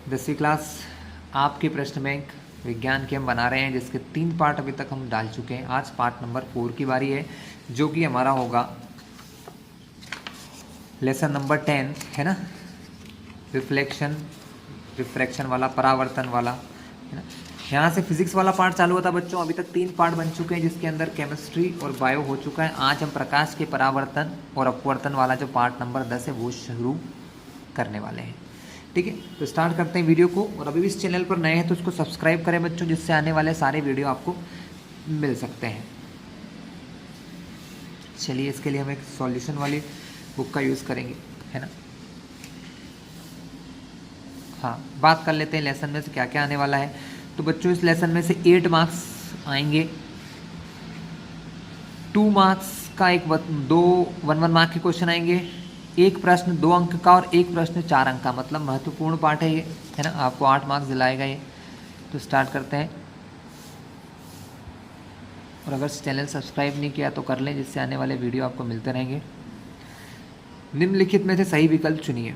10वीं क्लास आपके प्रश्न बैंक विज्ञान के हम बना रहे हैं, जिसके 3 पार्ट अभी तक हम डाल चुके हैं। आज पार्ट नंबर 4 की बारी है, जो कि हमारा होगा लेसन नंबर 10, है ना। रिफ्रैक्शन वाला, परावर्तन वाला, है ना। यहाँ से फिजिक्स वाला पार्ट चालू होता बच्चों। अभी तक 3 पार्ट बन चुके हैं, जिसके अंदर केमिस्ट्री और बायो हो चुका है। आज हम प्रकाश के परावर्तन और अपवर्तन वाला जो पार्ट नंबर 10 है वो शुरू करने वाले हैं। ठीक है, तो स्टार्ट करते हैं वीडियो को। और अभी भी इस चैनल पर नए हैं तो उसको सब्सक्राइब करें बच्चों, जिससे आने वाले सारे वीडियो आपको मिल सकते हैं। चलिए, इसके लिए हम एक सॉल्यूशन वाली बुक का यूज़ करेंगे, है ना। हाँ, बात कर लेते हैं लेसन में से क्या क्या आने वाला है। तो बच्चों, इस लेसन में से 8 मार्क्स आएंगे। 2 मार्क्स का एक 1 मार्क के क्वेश्चन आएंगे। एक प्रश्न 2 अंक का और एक प्रश्न 4 अंक का, मतलब महत्वपूर्ण पार्ट है ये, है ना। आपको 8 मार्क्स दिलाएगा ये। तो स्टार्ट करते हैं। और अगर चैनल सब्सक्राइब नहीं किया तो कर लें, जिससे आने वाले वीडियो आपको मिलते रहेंगे। निम्नलिखित में से सही विकल्प चुनिए।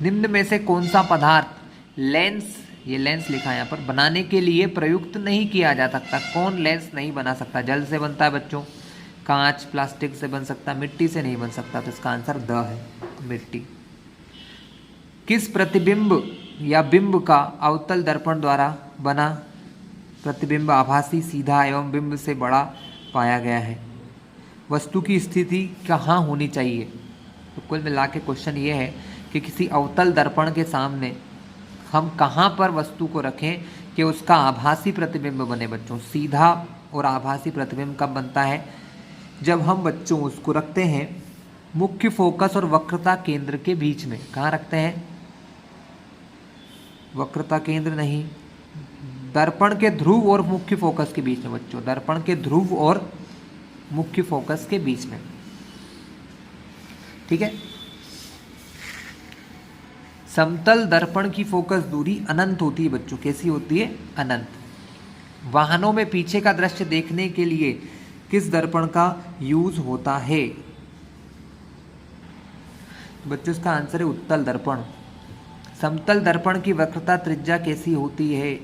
निम्न में से कौन सा पदार्थ लेंस, ये लेंस लिखा है यहाँ पर, बनाने के लिए प्रयुक्त नहीं किया जा सकता। कौन लेंस नहीं बना सकता? जल से बनता है बच्चों, कांच, प्लास्टिक से बन सकता, मिट्टी से नहीं बन सकता। तो इसका आंसर द है, मिट्टी। किस प्रतिबिंब या बिंब का अवतल दर्पण द्वारा बना प्रतिबिंब आभासी, सीधा एवं बिंब से बड़ा पाया गया है? वस्तु की स्थिति कहाँ होनी चाहिए? तो कुल मिला के क्वेश्चन ये है कि किसी अवतल दर्पण के सामने हम कहाँ पर वस्तु को रखें कि उसका आभासी प्रतिबिंब बने बच्चों। सीधा और आभासी प्रतिबिंब कब बनता है? जब हम बच्चों उसको रखते हैं मुख्य फोकस और वक्रता केंद्र के बीच में। कहाँ रखते हैं? वक्रता केंद्र नहीं, दर्पण के ध्रुव और मुख्य फोकस के बीच में बच्चों। दर्पण के ध्रुव और मुख्य फोकस के बीच में, ठीक है। समतल दर्पण की फोकस दूरी अनंत होती है बच्चों। कैसी होती है? अनंत। वाहनों में पीछे का दृश्य देखने के लिए किस दर्पण का यूज होता है? बच्चों, इसका आंसर है उत्तल दर्पण। समतल दर्पण की वक्रता त्रिज्या कैसी होती है?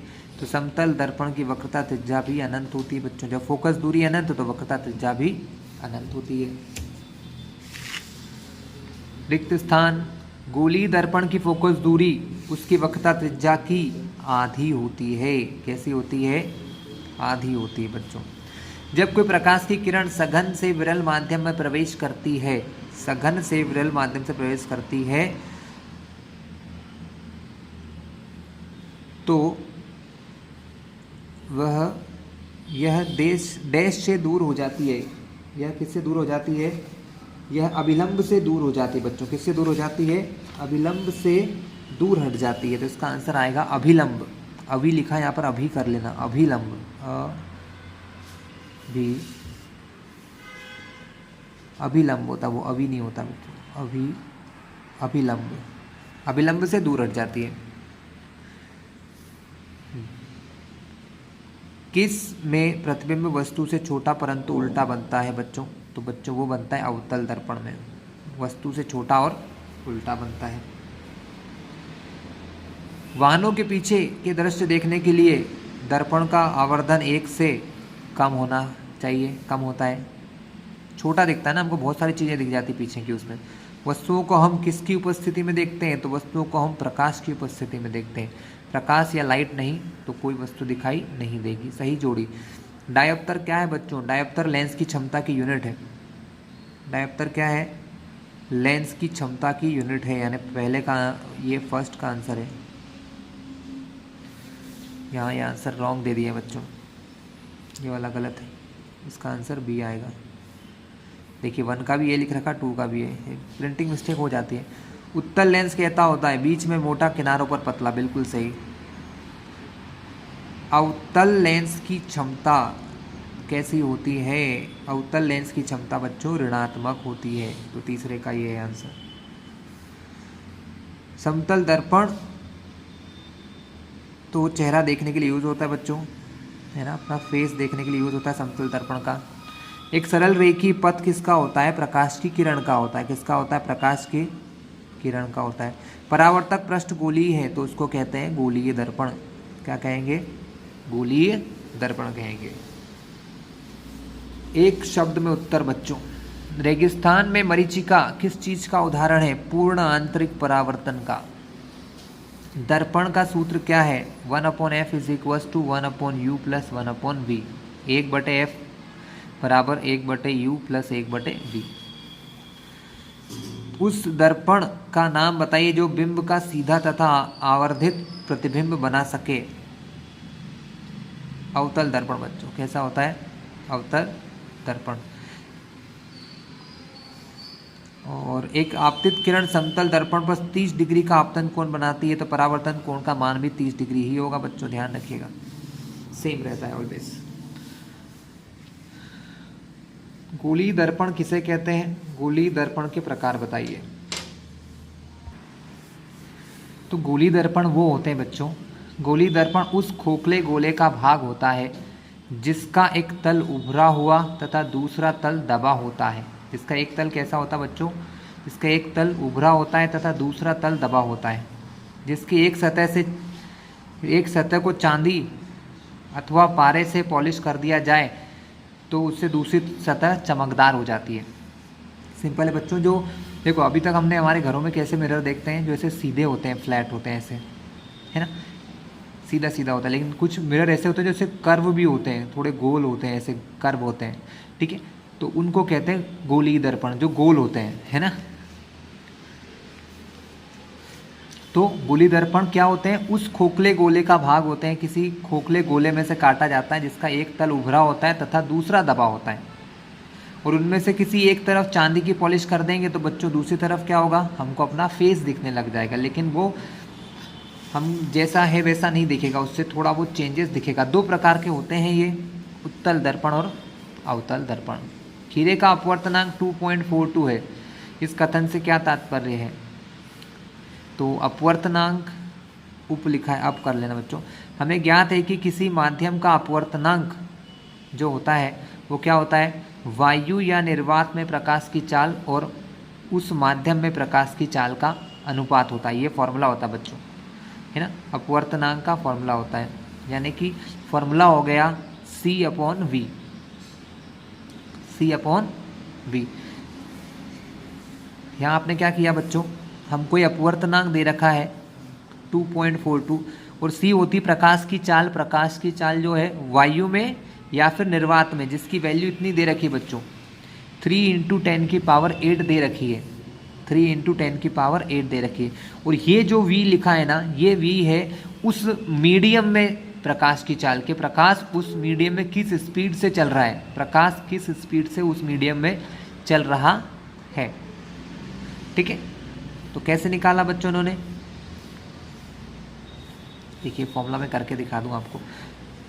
तो समतल दर्पण की वक्रता त्रिज्या भी अनंत होती है बच्चों। जब फोकस दूरी अनंत तो वक्रता त्रिज्या भी अनंत होती है। रिक्त स्थान, गोलीय दर्पण की फोकस दूरी उसकी वक्रता त्रिज्या की आधी होती है। कैसी होती है? आधी होती है बच्चों। जब कोई प्रकाश की किरण सघन से विरल माध्यम में प्रवेश करती है, सघन से विरल माध्यम से प्रवेश करती है, तो वह यह डैश से दूर हो जाती है। यह किससे दूर हो जाती है? यह अभिलंब से दूर हो जाती है बच्चों। किससे दूर हो जाती है? अभिलंब से दूर हट जाती है। तो इसका आंसर आएगा अभिलंब। अभी लिखा है यहाँ पर, अभी कर लेना, अभिलंब। अभिलंब होता, वो अभी नहीं होता बच्चों। अभिलंब, अभिलंब से दूर हट जाती है। किस में प्रतिबिंब वस्तु से छोटा परंतु उल्टा बनता है बच्चों? तो बच्चों वो बनता है अवतल दर्पण में, वस्तु से छोटा और उल्टा बनता है। वाहनों के पीछे के दृश्य देखने के लिए दर्पण का आवर्धन 1 से कम होना चाहिए। कम होता है, छोटा दिखता है ना हमको, बहुत सारी चीज़ें दिख जाती पीछे की उसमें। वस्तुओं को हम किसकी उपस्थिति में देखते हैं? तो वस्तुओं को हम प्रकाश की उपस्थिति में देखते हैं। प्रकाश या लाइट नहीं तो कोई वस्तु दिखाई नहीं देगी। सही जोड़ी। डायोप्टर क्या है बच्चों? डायोप्टर लेंस की क्षमता की यूनिट है। डायोप्टर क्या है? लेंस की क्षमता की यूनिट है। यानी पहले का, ये फर्स्ट का आंसर है। यहाँ ये आंसर रॉन्ग दे दिया बच्चों, ये वाला गलत है। इसका आंसर बी आएगा। देखिए 1 का भी ये लिख रखा, 2 का भी है, प्रिंटिंग मिस्टेक हो जाती है। उत्तल लेंस कहता होता है बीच में मोटा, किनारों पर पतला। बिल्कुल सही। अवतल लेंस की क्षमता कैसी होती है? अवतल लेंस की क्षमता बच्चों ऋणात्मक होती है। तो तीसरे का ये है आंसर। समतल दर्पण तो चेहरा देखने के लिए यूज होता है बच्चों, है ना, अपना फेस देखने के लिए यूज होता है समतल दर्पण का। एक सरल रेखी पथ किसका होता है? प्रकाश की किरण का होता है। किसका होता है? प्रकाश की किरण का होता है। परावर्तक पृष्ठ गोलीय है तो उसको कहते हैं गोलीय दर्पण। क्या कहेंगे? गोलीय दर्पण कहेंगे। एक शब्द में उत्तर बच्चों। रेगिस्तान में मरीचिका किस चीज का उदाहरण है? पूर्ण आंतरिक परावर्तन का। दर्पण का सूत्र क्या है? 1/f is equal to 1/u plus 1/v। 1/f बराबर 1/u प्लस 1/v। उस दर्पण का नाम बताइए जो बिंब का सीधा तथा आवर्धित प्रतिबिंब बना सके। अवतल दर्पण बच्चों। कैसा होता है? अवतल दर्पण। और एक आपतित किरण समतल दर्पण पर 30 डिग्री का आपतन कोण बनाती है तो परावर्तन कोण का मान भी 30 डिग्री ही होगा बच्चों, ध्यान रखिएगा, सेम रहता है ऑलवेज। गोलीय दर्पण किसे कहते हैं? गोलीय दर्पण के प्रकार बताइए। तो गोलीय दर्पण वो होते हैं बच्चों, गोलीय दर्पण उस खोखले गोले का भाग होता है जिसका एक तल उभरा हुआ तथा दूसरा तल दबा होता है। इसका एक तल कैसा होता है बच्चों? इसका एक तल उभरा होता है तथा दूसरा तल दबा होता है, जिसकी एक सतह को चांदी अथवा पारे से पॉलिश कर दिया जाए तो उससे दूसरी सतह चमकदार हो जाती है। सिंपल है बच्चों। जो देखो अभी तक हमने हमारे घरों में कैसे मिरर देखते हैं, जो ऐसे सीधे होते हैं, फ्लैट होते हैं, ऐसे है ना, सीधा सीधा होता है। लेकिन कुछ मिरर ऐसे होते हैं जैसे कर्व भी होते हैं, थोड़े गोल होते हैं, ऐसे कर्व होते हैं, ठीक है, तो उनको कहते हैं गोलीय दर्पण, जो गोल होते हैं, है ना। तो गोलीय दर्पण क्या होते हैं? उस खोखले गोले का भाग होते हैं, किसी खोखले गोले में से काटा जाता है जिसका एक तल उभरा होता है तथा दूसरा दबा होता है, और उनमें से किसी एक तरफ चांदी की पॉलिश कर देंगे तो बच्चों दूसरी तरफ क्या होगा? हमको अपना फेस दिखने लग जाएगा, लेकिन वो हम जैसा है वैसा नहीं दिखेगा, उससे थोड़ा बहुत चेंजेस दिखेगा। दो प्रकार के होते हैं ये, उत्तल दर्पण और अवतल दर्पण। खीरे का अपवर्तनांक 2.42 है, इस कथन से क्या तात्पर्य है? तो अपवर्तनांक उप लिखा है, अब कर लेना बच्चों। हमें ज्ञात है कि किसी माध्यम का अपवर्तनांक जो होता है वो क्या होता है? वायु या निर्वात में प्रकाश की चाल और उस माध्यम में प्रकाश की चाल का अनुपात होता है। ये फॉर्मूला होता है बच्चों, है ना, अपवर्तनांक का फॉर्मूला होता है, यानी कि फॉर्मूला हो गया C/V। C/V। यहाँ आपने क्या किया बच्चों? हमको ये अपवर्तनांक दे रखा है 2.42 और C होती प्रकाश की चाल। प्रकाश की चाल जो है वायु में या फिर निर्वात में, जिसकी वैल्यू इतनी दे रखी है बच्चों, 3 × 10⁸ दे रखी है, 3 × 10⁸ दे रखी है। और ये जो V लिखा है ना, ये V है उस मीडियम में प्रकाश की चाल के, प्रकाश उस मीडियम में किस स्पीड से चल रहा है, प्रकाश किस स्पीड से उस मीडियम में चल रहा है, ठीक है। तो कैसे निकाला बच्चों उन्होंने? देखिए फॉर्मूला में करके दिखा दूं आपको।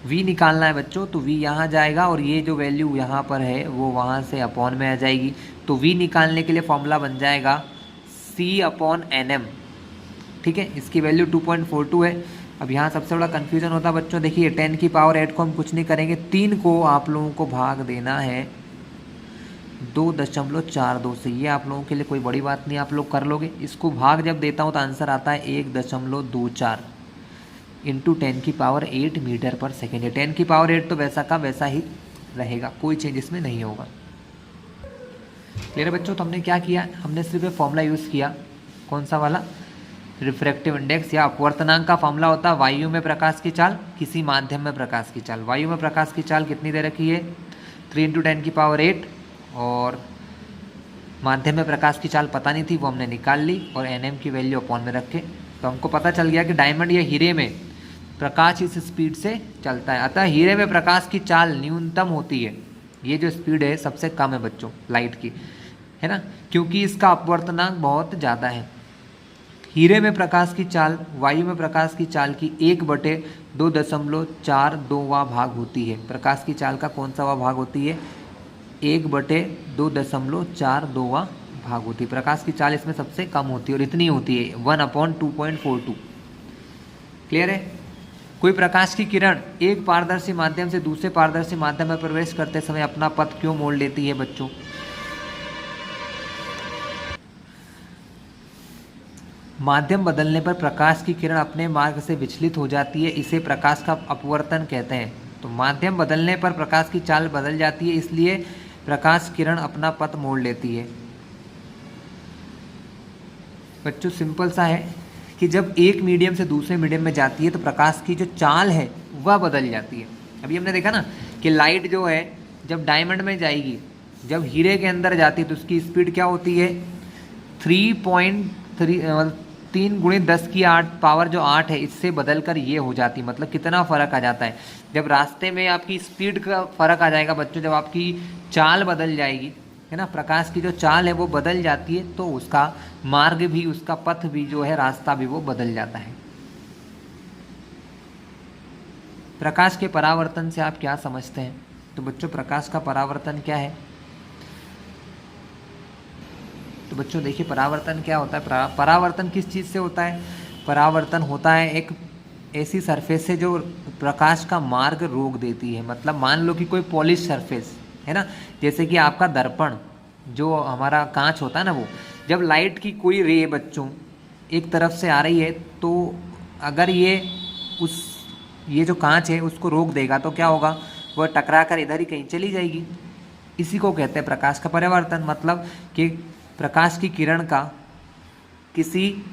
V निकालना है बच्चों, तो V यहाँ जाएगा और ये जो वैल्यू यहाँ पर है वो वहाँ से अपॉन में आ जाएगी। तो V निकालने के लिए फॉर्मूला बन जाएगा C/Nm, ठीक है। इसकी वैल्यू 2.42 है। अब यहाँ सबसे बड़ा कन्फ्यूजन होता है बच्चों, देखिए 10⁸ को हम कुछ नहीं करेंगे, 3 को आप लोगों को भाग देना है 2.42 से। ये आप लोगों के लिए कोई बड़ी बात नहीं, आप लोग कर लोगे। इसको भाग जब देता हूँ तो आंसर आता है 1.24 इंटू 10⁸ मीटर पर सेकेंड। 10⁸ तो वैसा का वैसा ही रहेगा, कोई चेंज इसमें नहीं होगा। क्लियर है बच्चों? तो हमने क्या किया? हमने सिर्फ फॉर्मूला यूज़ किया, कौन सा वाला? रिफ्रैक्टिव इंडेक्स या अपवर्तनांक का फॉर्मूला होता है वायु में प्रकाश की चाल, किसी माध्यम में प्रकाश की चाल। वायु में प्रकाश की चाल कितनी दे रखी है? 3 × 10⁸, और माध्यम में प्रकाश की चाल पता नहीं थी, वो हमने निकाल ली और Nm की वैल्यू अपॉन में रखे, तो हमको पता चल गया कि डायमंड या हीरे में प्रकाश इस स्पीड से चलता है। अतः हीरे में प्रकाश की चाल न्यूनतम होती है, ये जो स्पीड है सबसे कम है बच्चों लाइट की, है ना, क्योंकि इसका अपवर्तनांक बहुत ज़्यादा है। हीरे में प्रकाश की चाल वायु में प्रकाश की चाल की 1/2.42वां भाग होती है। प्रकाश की चाल का कौन सा भाग होती है? 1/2.42वां भाग होती है। प्रकाश की चाल इसमें सबसे कम होती है और इतनी होती है 1/2.42। क्लियर है? कोई प्रकाश की किरण एक पारदर्शी माध्यम से दूसरे पारदर्शी माध्यम में प्रवेश करते समय अपना पथ क्यों मोड़ लेती है बच्चों? माध्यम बदलने पर प्रकाश की किरण अपने मार्ग से विचलित हो जाती है, इसे प्रकाश का अपवर्तन कहते हैं। तो माध्यम बदलने पर प्रकाश की चाल बदल जाती है, इसलिए प्रकाश किरण अपना पथ मोड़ लेती है। बच्चों सिंपल सा है कि जब एक मीडियम से दूसरे मीडियम में जाती है तो प्रकाश की जो चाल है वह बदल जाती है। अभी हमने देखा ना कि लाइट जो है जब डायमंड में जाएगी, जब हीरे के अंदर जाती है तो उसकी स्पीड क्या होती है 3 × 10⁸ पावर जो 8 है, इससे बदलकर ये हो जाती है। मतलब कितना फ़र्क आ जाता है जब रास्ते में आपकी स्पीड का फ़र्क आ जाएगा बच्चों, जब आपकी चाल बदल जाएगी, है ना, प्रकाश की जो चाल है वो बदल जाती है, तो उसका मार्ग भी, उसका पथ भी जो है, रास्ता भी वो बदल जाता है। प्रकाश के परावर्तन से आप क्या समझते हैं? तो बच्चों प्रकाश का परावर्तन क्या है? तो बच्चों देखिए परावर्तन क्या होता है। परावर्तन किस चीज़ से होता है? परावर्तन होता है एक ऐसी सरफेस से जो प्रकाश का मार्ग रोक देती है। मतलब मान लो कि कोई पॉलिश सरफेस है ना, जैसे कि आपका दर्पण, जो हमारा कांच होता है ना, वो जब लाइट की कोई रे बच्चों एक तरफ से आ रही है तो अगर ये जो कांच है उसको रोक देगा तो क्या होगा, वह टकरा कर इधर ही कहीं चली जाएगी। इसी को कहते हैं प्रकाश का परावर्तन। मतलब कि प्रकाश की किरण का किसी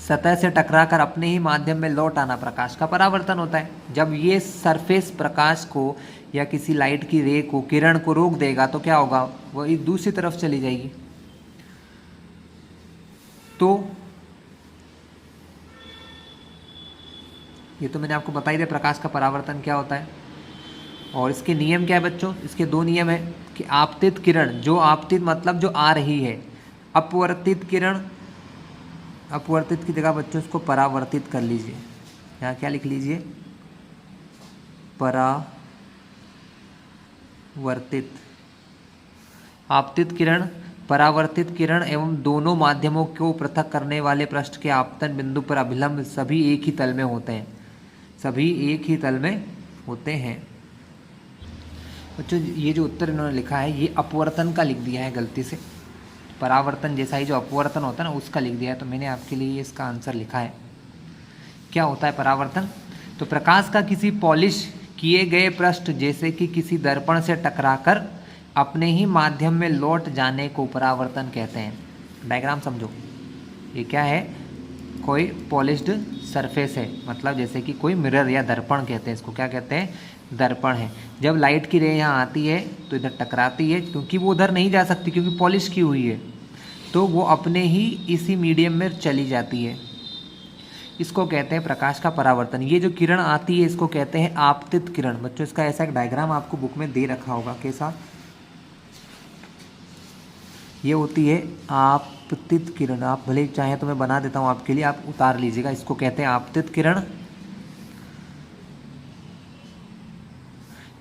सतह से टकराकर अपने ही माध्यम में लौट आना प्रकाश का परावर्तन होता है। जब ये सरफेस प्रकाश को या किसी लाइट की रे को, किरण को रोक देगा तो क्या होगा, वो एक दूसरी तरफ चली जाएगी। तो ये तो मैंने आपको बता ही दिया प्रकाश का परावर्तन क्या होता है। और इसके नियम क्या है बच्चों? इसके दो नियम है कि आपतित किरण, जो आपतित मतलब जो आ रही है, अपवर्तित किरण, अपवर्तित की जगह बच्चों इसको परावर्तित कर लीजिए। यहाँ क्या लिख लीजिए, परावर्तित। आपतित किरण, परावर्तित किरण एवं दोनों माध्यमों को पृथक करने वाले पृष्ठ के आपतन बिंदु पर अभिलंब सभी एक ही तल में होते हैं। सभी एक ही तल में होते हैं। बच्चों ये जो उत्तर इन्होंने लिखा है ये अपवर्तन का लिख दिया है गलती से। परावर्तन जैसा ही जो अपवर्तन होता है ना उसका लिख दिया है, तो मैंने आपके लिए इसका आंसर लिखा है। क्या होता है परावर्तन? तो प्रकाश का किसी पॉलिश किए गए पृष्ठ जैसे कि किसी दर्पण से टकराकर अपने ही माध्यम में लौट जाने को परावर्तन कहते हैं। डायग्राम समझो, ये क्या है, कोई पॉलिश्ड सरफेस है, मतलब जैसे कि कोई मिरर या दर्पण कहते हैं इसको, क्या कहते हैं, दर्पण है। जब लाइट की रे यहाँ आती है तो इधर टकराती है, क्योंकि वो उधर नहीं जा सकती क्योंकि पॉलिश की हुई है, तो वो अपने ही इसी मीडियम में चली जाती है। इसको कहते हैं प्रकाश का परावर्तन। ये जो किरण आती है इसको कहते हैं आपतित किरण। बच्चों इसका ऐसा एक डायग्राम आपको बुक में दे रखा होगा, कैसा, ये होती है आपतित किरण। आप भले चाहें तो मैं बना देता हूँ आपके लिए, आप उतार लीजिएगा। इसको कहते हैं आपतित किरण।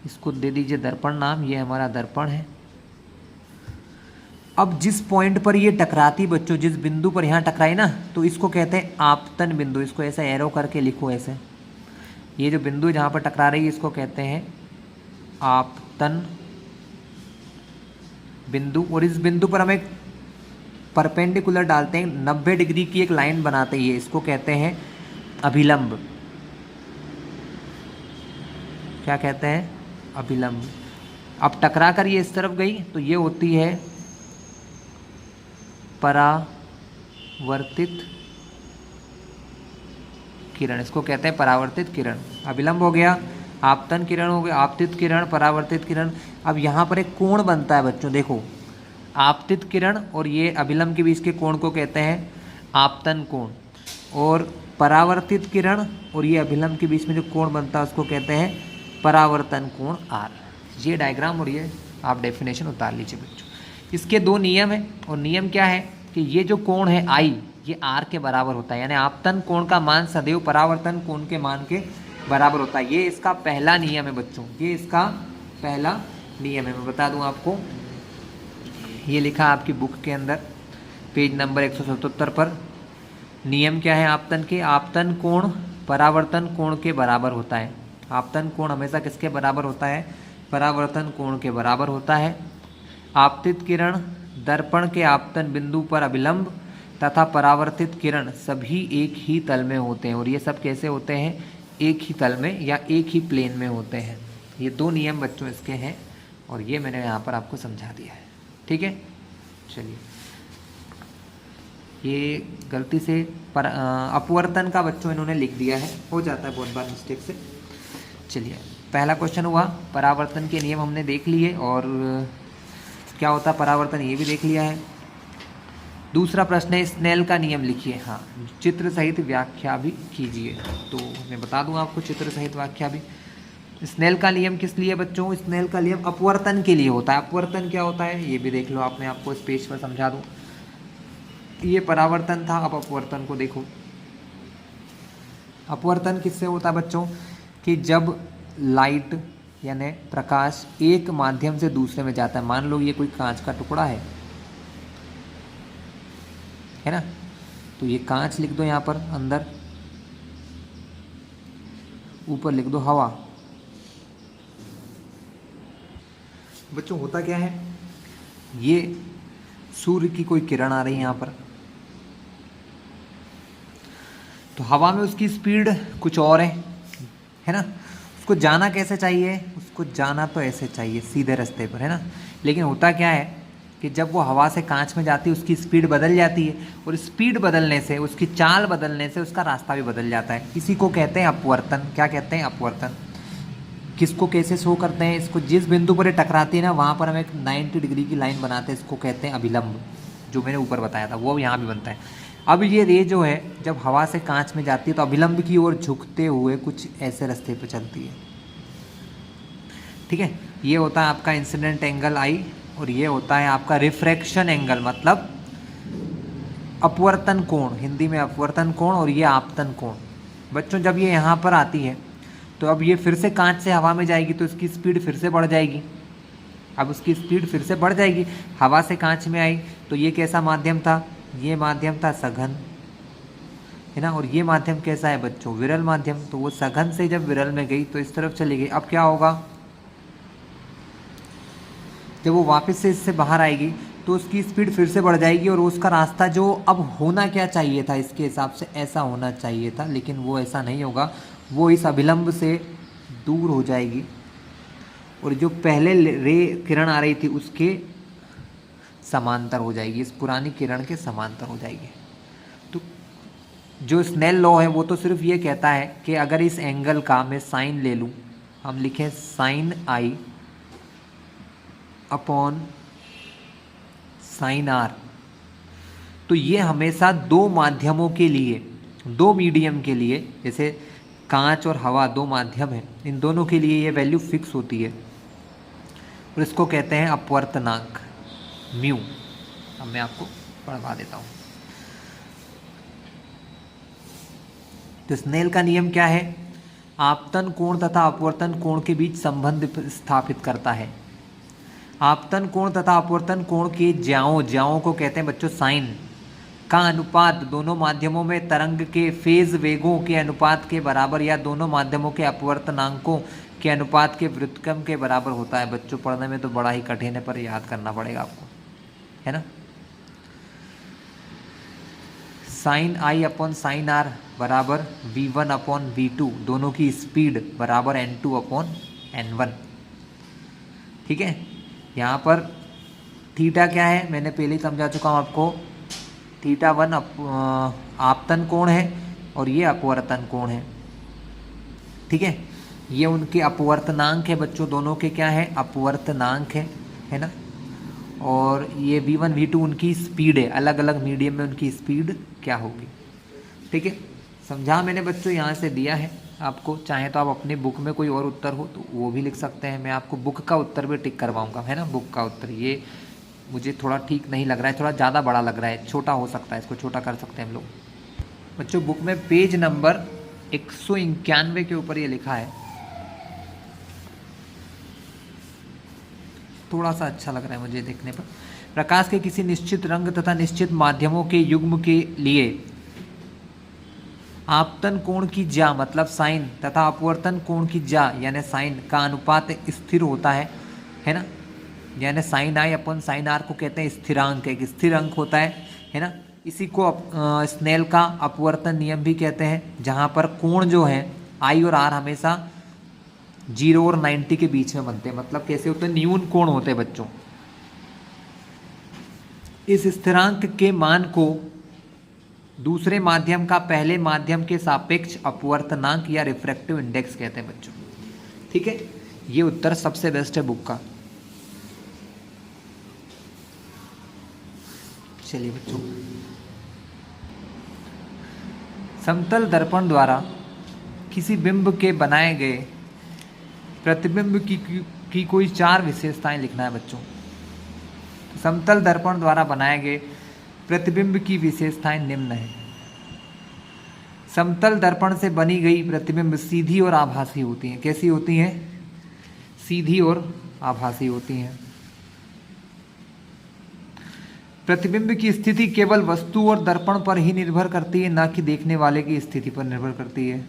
इसको दे दीजिए दर्पण नाम, ये हमारा दर्पण है। अब जिस पॉइंट पर ये टकराती बच्चों, जिस बिंदु पर यहाँ टकराई ना, तो इसको कहते हैं आपतन बिंदु। इसको ऐसे एरो करके लिखो ऐसे। ये जो बिंदु जहाँ पर टकरा रही है इसको कहते हैं आपतन बिंदु। और इस बिंदु पर हम एक परपेंडिकुलर डालते हैं, 90 डिग्री की एक लाइन बनाते हैं, इसको कहते हैं अभिलंब। क्या कहते हैं, अभिलंब। अब टकरा कर ये इस तरफ गई तो ये होती है परावर्तित किरण। इसको कहते हैं परावर्तित किरण। अभिलंब हो गया, आपतन किरण हो गया, आपतित किरण, परावर्तित किरण। अब यहाँ पर एक कोण बनता है बच्चों, देखो, आपतित किरण और ये अभिलंब के बीच के कोण को कहते हैं आपतन कोण, और परावर्तित किरण और ये अभिलंब के बीच में जो कोण बनता है उसको कहते हैं परावर्तन कोण आर। ये डायग्राम और ये आप डेफिनेशन उतार लीजिए बच्चों। इसके दो नियम है, और नियम क्या है कि ये जो कोण है आई, ये आर के बराबर होता है, यानी आपतन कोण का मान सदैव परावर्तन कोण के मान के बराबर होता है। ये इसका पहला नियम है बच्चों, ये इसका पहला नियम है। मैं बता दूं आपको, ये लिखा आपकी बुक के अंदर पेज नंबर 177 पर। नियम क्या है आपतन के? आपतन कोण परावर्तन कोण के बराबर होता है। आपतन कोण हमेशा किसके बराबर होता है? परावर्तन कोण के बराबर होता है। आपतित किरण दर्पण के आपतन बिंदु पर अभिलंब तथा परावर्तित किरण सभी एक ही तल में होते हैं। और ये सब कैसे होते हैं? एक ही तल में या एक ही प्लेन में होते हैं। ये दो नियम बच्चों इसके हैं और ये मैंने यहाँ पर आपको समझा दिया है। ठीक है, चलिए। ये गलती से अपवर्तन का बच्चों इन्होंने लिख दिया है, हो जाता है बहुत बार मिस्टेक से। चलिए, पहला क्वेश्चन हुआ, परावर्तन के नियम हमने देख लिए और क्या होता है परावर्तन ये भी देख लिया है। दूसरा प्रश्न है, स्नेल का नियम लिखिए। हाँ, चित्र सहित व्याख्या भी कीजिए। तो मैं बता दूं आपको चित्र सहित व्याख्या भी। स्नेल का नियम किस लिए बच्चों? स्नेल का नियम अपवर्तन के लिए होता है। अपवर्तन क्या होता है ये भी देख लो, आपने आपको इस पेज पर समझा दूं। ये परावर्तन था, अब अपवर्तन को देखो। अपवर्तन किससे होता है बच्चों? कि जब लाइट यानी प्रकाश एक माध्यम से दूसरे में जाता है। मान लो ये कोई कांच का टुकड़ा है ना, तो ये कांच लिख दो यहाँ पर, अंदर ऊपर लिख दो हवा। बच्चों होता क्या है, ये सूर्य की कोई किरण आ रही है यहाँ पर, तो हवा में उसकी स्पीड कुछ और है ना। उसको जाना कैसे चाहिए? उसको जाना तो ऐसे चाहिए, सीधे रास्ते पर, है ना। लेकिन होता क्या है कि जब वो हवा से कांच में जाती है उसकी स्पीड बदल जाती है, और स्पीड बदलने से, उसकी चाल बदलने से उसका रास्ता भी बदल जाता है। इसी को कहते हैं अपवर्तन। क्या कहते हैं? अपवर्तन। किसको कैसे शो करते हैं इसको? जिस बिंदु पर ये टकराती है ना, वहाँ पर हम एक 90 डिग्री की लाइन बनाते हैं, इसको कहते हैं अभिलंब, जो मैंने ऊपर बताया था वो यहाँ भी बनता है। अब ये रे जो है जब हवा से कांच में जाती है तो अभिलंब की ओर झुकते हुए कुछ ऐसे रास्ते पर चलती है। ठीक है, ये होता है आपका इंसिडेंट एंगल आई, और ये होता है आपका रिफ्रैक्शन एंगल, मतलब अपवर्तन कोण, हिंदी में अपवर्तन कोण, और ये आपतन कोण। बच्चों जब ये यहाँ पर आती है तो अब ये फिर से कांच से हवा में जाएगी तो इसकी स्पीड फिर से बढ़ जाएगी। अब उसकी स्पीड फिर से बढ़ जाएगी, हवा से कांच में आई तो ये कैसा माध्यम था? ये माध्यम था सघन, है ना। और ये माध्यम कैसा है बच्चों? विरल माध्यम। तो वो सघन से जब विरल में गई तो इस तरफ चली गई। अब क्या होगा? जब वो वापस से इससे बाहर आएगी तो उसकी स्पीड फिर से बढ़ जाएगी, और उसका रास्ता जो अब होना क्या चाहिए था इसके हिसाब से ऐसा होना चाहिए था, लेकिन वो ऐसा नहीं होगा। वो इस अभिलंब से दूर हो जाएगी और जो पहले रे किरण आ रही थी उसके समांतर हो जाएगी, इस पुरानी किरण के समांतर हो जाएगी। तो जो स्नेल लॉ है वो तो सिर्फ ये कहता है कि अगर इस एंगल का मैं साइन ले लूँ, हम लिखें sine i upon sine r, तो ये हमेशा दो माध्यमों के लिए, दो मीडियम के लिए, जैसे कांच और हवा दो माध्यम है, इन दोनों के लिए ये वैल्यू फिक्स होती है और इसको कहते हैं अपवर्तनांक म्यू। अब मैं आपको पढ़वा देता हूँ। तो स्नेल का नियम क्या है? आपतन कोण तथा अपवर्तन कोण के बीच संबंध स्थापित करता है। आपतन कोण तथा अपवर्तन कोण के ज्याओं को कहते हैं बच्चों साइन का अनुपात दोनों माध्यमों में तरंग के फेज वेगों के अनुपात के बराबर या दोनों माध्यमों के अपवर्तनांकों के अनुपात के व्युत्क्रम के बराबर होता है। बच्चों पढ़ने में तो बड़ा ही कठिन है पर याद करना पड़ेगा आपको, है ना। Sine i upon sine r बराबर v1 अपॉन v2, दोनों की स्पीड बराबर n2 अपॉन n1। ठीक है, यहाँ पर थीटा क्या है मैंने पहले ही समझा चुका हूँ आपको। थीटा 1 आपतन कोण है और ये अपवर्तन कोण है। ठीक है, ये उनके अपवर्तनांक है बच्चों, दोनों के क्या है? अपवर्तनांक है ना। और ये v1 v2 उनकी स्पीड है, अलग अलग मीडियम में उनकी स्पीड क्या होगी। ठीक है, समझा मैंने बच्चों, यहाँ से दिया है आपको। चाहे तो आप अपनी बुक में कोई और उत्तर हो तो वो भी लिख सकते हैं, मैं आपको बुक का उत्तर भी टिक करवाऊंगा, है ना। बुक का उत्तर ये मुझे थोड़ा ठीक नहीं लग रहा है, थोड़ा ज़्यादा बड़ा लग रहा है, छोटा हो सकता है, इसको छोटा कर सकते हैं हम लोग। बच्चों बुक में पेज नंबर 191 के ऊपर ये लिखा है, थोड़ा सा अच्छा लग रहा है मुझे देखने पर। प्रकाश के किसी निश्चित रंग तथा निश्चित माध्यमों के युग्म के लिए आपतन कोण की ज्या मतलब साइन तथा अपवर्तन कोण की ज्या यानी साइन का अनुपात स्थिर होता है ना। यानी sine i upon sine r को कहते हैं स्थिरांक, एक स्थिर अंक होता है ना। इसी को स्नेल का अपवर्तन नियम भी कहते हैं, जहाँ पर कोण जो है आई और आर हमेशा 0 और 90 के बीच में बनते हैं। मतलब कैसे होते हैं, न्यून कोण होते हैं बच्चों। इस स्थिरांक के मान को दूसरे माध्यम का पहले माध्यम के सापेक्ष अपवर्तनांक या रिफ्रैक्टिव इंडेक्स कहते हैं बच्चों। ठीक है, ये उत्तर सबसे बेस्ट है बुक का। चलिए बच्चों, समतल दर्पण द्वारा किसी बिंब के बनाए गए प्रतिबिंब की कोई 4 विशेषताएं लिखना है बच्चों। समतल दर्पण द्वारा बनाए गए प्रतिबिंब की विशेषताएं निम्न है। समतल दर्पण से बनी गई प्रतिबिंब सीधी और आभासी होती हैं। कैसी होती हैं? सीधी और आभासी होती हैं। प्रतिबिंब की स्थिति केवल वस्तु और दर्पण पर ही निर्भर करती है, ना कि देखने वाले की स्थिति पर निर्भर करती है।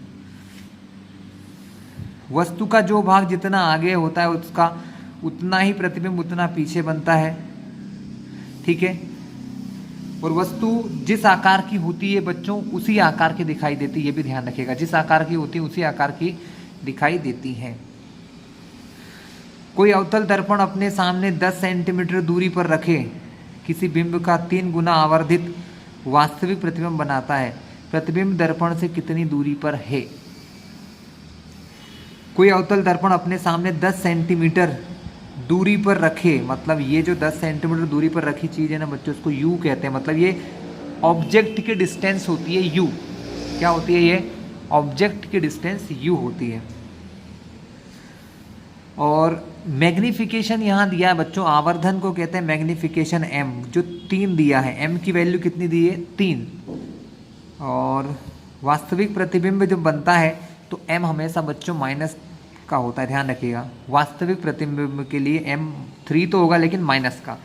वस्तु का जो भाग जितना आगे होता है उसका उतना ही प्रतिबिंब उतना पीछे बनता है। ठीक है, और वस्तु जिस आकार की होती है बच्चों उसी आकार की दिखाई देती है। ये भी ध्यान रखिएगा, जिस आकार की होती है उसी आकार की दिखाई देती है। कोई अवतल दर्पण अपने सामने 10 सेंटीमीटर दूरी पर रखे किसी बिंब का 3 गुना आवर्धित वास्तविक प्रतिबिंब बनाता है। प्रतिबिंब दर्पण से कितनी दूरी पर है? कोई अवतल दर्पण अपने सामने 10 सेंटीमीटर दूरी पर रखे, मतलब ये जो 10 सेंटीमीटर दूरी पर रखी चीज़ है ना बच्चों, उसको यू कहते हैं। मतलब ये ऑब्जेक्ट की डिस्टेंस होती है यू। क्या होती है ये? ऑब्जेक्ट की डिस्टेंस यू होती है। और मैग्निफिकेशन यहाँ दिया है बच्चों, आवर्धन को कहते हैं मैग्निफिकेशन m, जो 3 दिया है। m की वैल्यू कितनी दी है? 3। और वास्तविक प्रतिबिंब जब बनता है तो m हमेशा बच्चों माइनस का होता है, ध्यान रखिएगा। वास्तविक प्रतिबिंब के लिए m 3 तो होगा लेकिन माइनस का।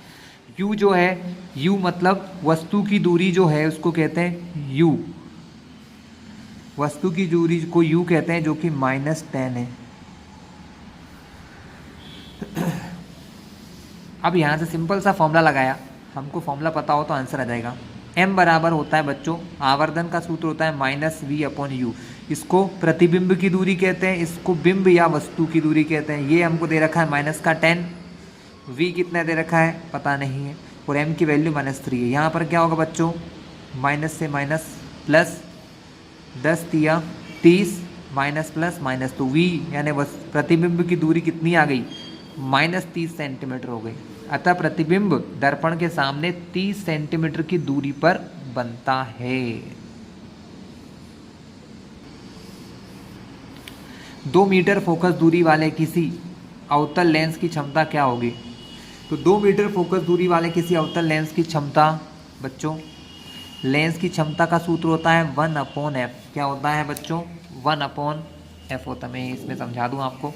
u जो है, u मतलब वस्तु की दूरी जो है उसको कहते हैं u, वस्तु की दूरी को u कहते हैं, जो कि -10 है। अब यहाँ से सिंपल सा फॉर्मूला लगाया, हमको फॉर्मूला पता हो तो आंसर आ जाएगा। m बराबर होता है बच्चों, आवर्धन का सूत्र होता है -v/u। इसको प्रतिबिंब की दूरी कहते हैं, इसको बिंब या वस्तु की दूरी कहते हैं। ये हमको दे रखा है -10, v कितना दे रखा है पता नहीं है, और m की वैल्यू -3 है। यहाँ पर क्या होगा बच्चों? माइनस से माइनस प्लस, 10 तिया 30, माइनस प्लस माइनस, तो v यानी प्रतिबिंब की दूरी कितनी आ गई? -30 सेंटीमीटर हो गई। अतः प्रतिबिंब दर्पण के सामने 30 सेंटीमीटर की दूरी पर बनता है। 2 मीटर फोकस दूरी वाले किसी अवतल लेंस की क्षमता क्या होगी? तो 2 मीटर फोकस दूरी वाले किसी अवतल लेंस की क्षमता बच्चों, लेंस की क्षमता का सूत्र होता है 1/f। क्या होता है बच्चों? 1/f होता है। मैं इसमें समझा दूं आपको,